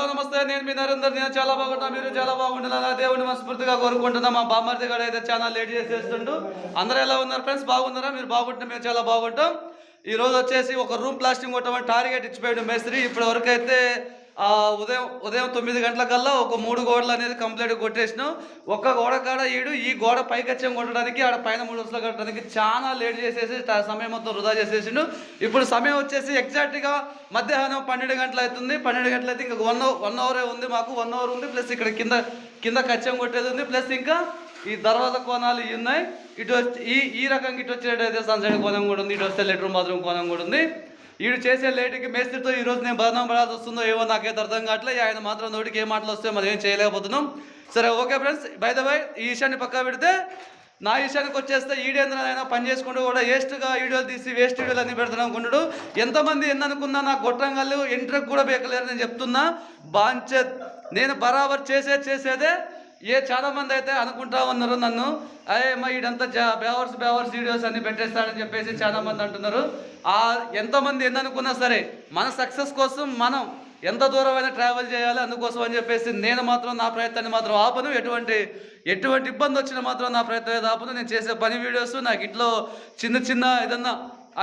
Hello నమస్తే, నేను మీ నరేందర్. నేను చాలా బాగుంటున్నా, మీరు చాలా బాగుంటున్నా. దేవుని మనస్ఫూర్తిగా కోరుకుంటున్నా. మా బామ్మర్ది గారు అయితే చాలా లేట్ చేసేస్తుండు. అందరూ ఎలా ఉన్నారు ఫ్రెండ్స్? బాగున్నారా? మీరు బాగుంటే మేము చాలా బాగుంటాం. ఈ రోజు వచ్చేసి ఒక రూమ్ ప్లాస్టింగ్ కొట్టమని టార్గెట్ ఇచ్చిపోయాడు మేస్త్రి. ఇప్పటి వరకు అయితే ఉదయం 9 గంటలకల్లా ఒక 3 గోడలు అనేది కంప్లీట్ కొట్టేసినాం. ఒక్క గోడ కాడ ఈ గోడ పైకచ్చం కొట్టడానికి, ఆడ పైన 3 వరుసలు కట్టడానికి చాలా లేట్ చేసేసి సమయం మొత్తం వృధా చేసేసిండు. ఇప్పుడు సమయం వచ్చేసి ఎగ్జాక్ట్గా మధ్యాహ్నం 12 గంటలు అవుతుంది. 12 గంటలు అయితే ఇంకా 1 అవరే ఉంది. మాకు 1 అవర్ ఉంది. ప్లస్ ఇక్కడ కింద కచ్చం కొట్టేది ఉంది. ప్లస్ ఇంకా ఈ దర్వాజా కోణాలు ఇవి ఉన్నాయి. ఇటు ఈ రకంగా ఇటు వచ్చేటైతే సన్సైడ్ కోణం కూడా ఉంది. ఇటు వస్తే లెట్రూమ్ బాత్రూమ్ కోణం కూడా ఉంది. వీడు చేసే లేటుకి మేస్త్రితో ఈరోజు నేను బదనం పడాల్సి వస్తుందో ఏమో నాకైతే అర్థం కావట్లేదు. ఆయన మాత్రం నోటికి ఏ మాటలు వస్తే మనం ఏం చేయలేకపోతున్నాం. సరే okay friends, by the by ఈ విషయాన్ని పక్కా పెడితే నా విషయానికి వచ్చేస్తే ఈడేంద్రనైనా పని చేసుకుంటూ కూడా వేస్ట్గా వీడియోలు తీసి వేస్ట్ వీడియోలు అన్ని పెడతాను అనుకున్నాడు. ఎంతమంది ఎన్ననుకున్నా నా గొట్టంగాళ్ళు ఇంట్రెక్ కూడా బేకలేరు. నేను చెప్తున్నా బాంచెత్ నేను బరాబర్ చేసేదే. చాలా మంది అయితే అనుకుంటా ఉన్నారు నన్ను, అయ్యమ్మ ఈడంతా బేవర్స్ వీడియోస్ అన్ని పెట్టేస్తాడని చెప్పేసి చాలా మంది అంటున్నారు. ఎంతమంది ఎన్ననుకున్నా సరే మన సక్సెస్ కోసం మనం ఎంత దూరమైనా ట్రావెల్ చేయాలి. అందుకోసం అని చెప్పేసి నేను మాత్రం నా ప్రయత్నాన్ని మాత్రం ఆపను. ఎటువంటి ఇబ్బంది వచ్చినా మాత్రం నా ప్రయత్నం ఏదో ఆపను. నేను చేసే పని వీడియోస్ నాకు ఇంట్లో చిన్న ఏదన్నా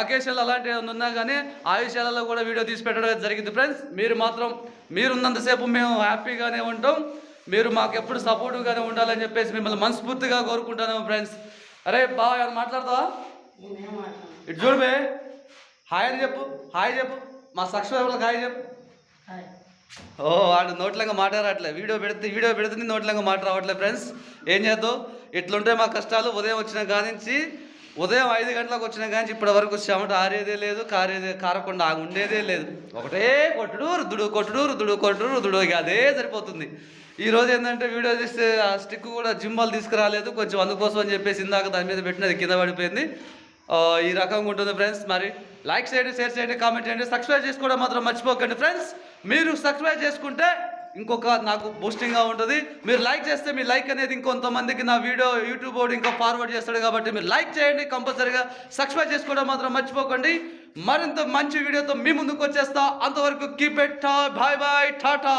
అకేషన్లు అలాంటివి ఏమైనా ఉన్నా కానీ ఆ విషయాలలో కూడా వీడియో తీసి పెట్టడం జరిగింది. ఫ్రెండ్స్ మీరున్నంతసేపు మేము హ్యాపీగానే ఉంటాం. మీరు మాకు ఎప్పుడు సపోర్టివ్గానే ఉండాలని చెప్పేసి మిమ్మల్ని మనస్ఫూర్తిగా కోరుకుంటాను ఫ్రెండ్స్. అరే బాగా ఏమైనా మాట్లాడతావా? ఇటు చూడు బే, హాయ్ అని చెప్పు. హాయ్ చెప్పు, మా సబ్స్క్రైబర్లకు హాయ్ చెప్పు. వాడు నోట్లంగా మాట రావట్లేదు. వీడియో పెడుతుంది నోట్లంగా మాట రావట్లేదు. ఫ్రెండ్స్ ఏం చేద్దాం, ఇట్లుంటే మా కష్టాలు. ఉదయం వచ్చిన కానించి ఉదయం 5 గంటలకు వచ్చిన కానీ ఇప్పటి వరకు చెమట ఆరేదే లేదు, కారకుండా ఉండేదే లేదు. ఒకటే కొట్టుడు ఇక అదే సరిపోతుంది. ఈరోజు ఏంటంటే వీడియో తీస్తే ఆ స్టిక్ కూడా జింబాల్ తీసుకురాలేదు కొంచెం, అందుకోసం అని చెప్పేసి ఇందాక దాని మీద పెట్టినది కింద పడిపోయింది. ఈ రకంగా ఉంటుంది ఫ్రెండ్స్. మరి లైక్ చేయండి, షేర్ చేయండి, కామెంట్ చేయండి, సబ్స్క్రైబ్ చేసుకోవడం మాత్రం మర్చిపోకండి ఫ్రెండ్స్. మీరు సబ్స్క్రైబ్ చేసుకుంటే ఇంకొక నాకు బూస్టింగ్గా ఉంటుంది. మీరు లైక్ చేస్తే మీ లైక్ అనేది ఇంకొంతమందికి నా వీడియో యూట్యూబ్ బోర్డు ఇంకా ఫార్వర్డ్ చేస్తాడు. కాబట్టి మీరు లైక్ చేయండి, కంపల్సరీగా సబ్స్క్రైబ్ చేసుకోవడం మాత్రం మర్చిపోకండి. మరింత మంచి వీడియోతో మీ ముందుకు వచ్చేస్తా. అంతవరకు కీప్ ఇట్, బాయ్ బాయ్, టాటా.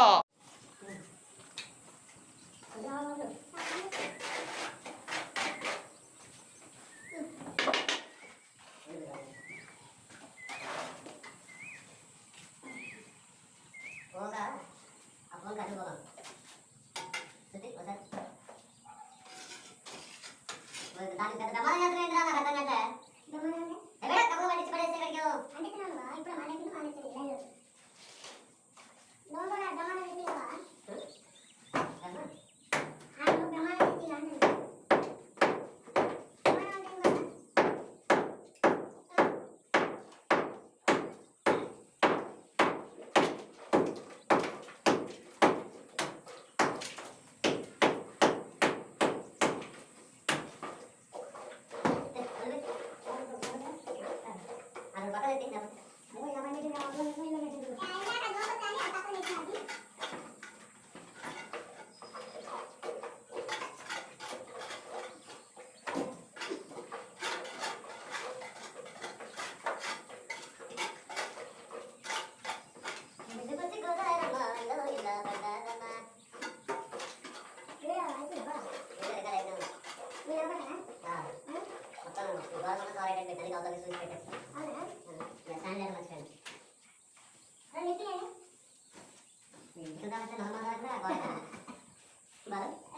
Baru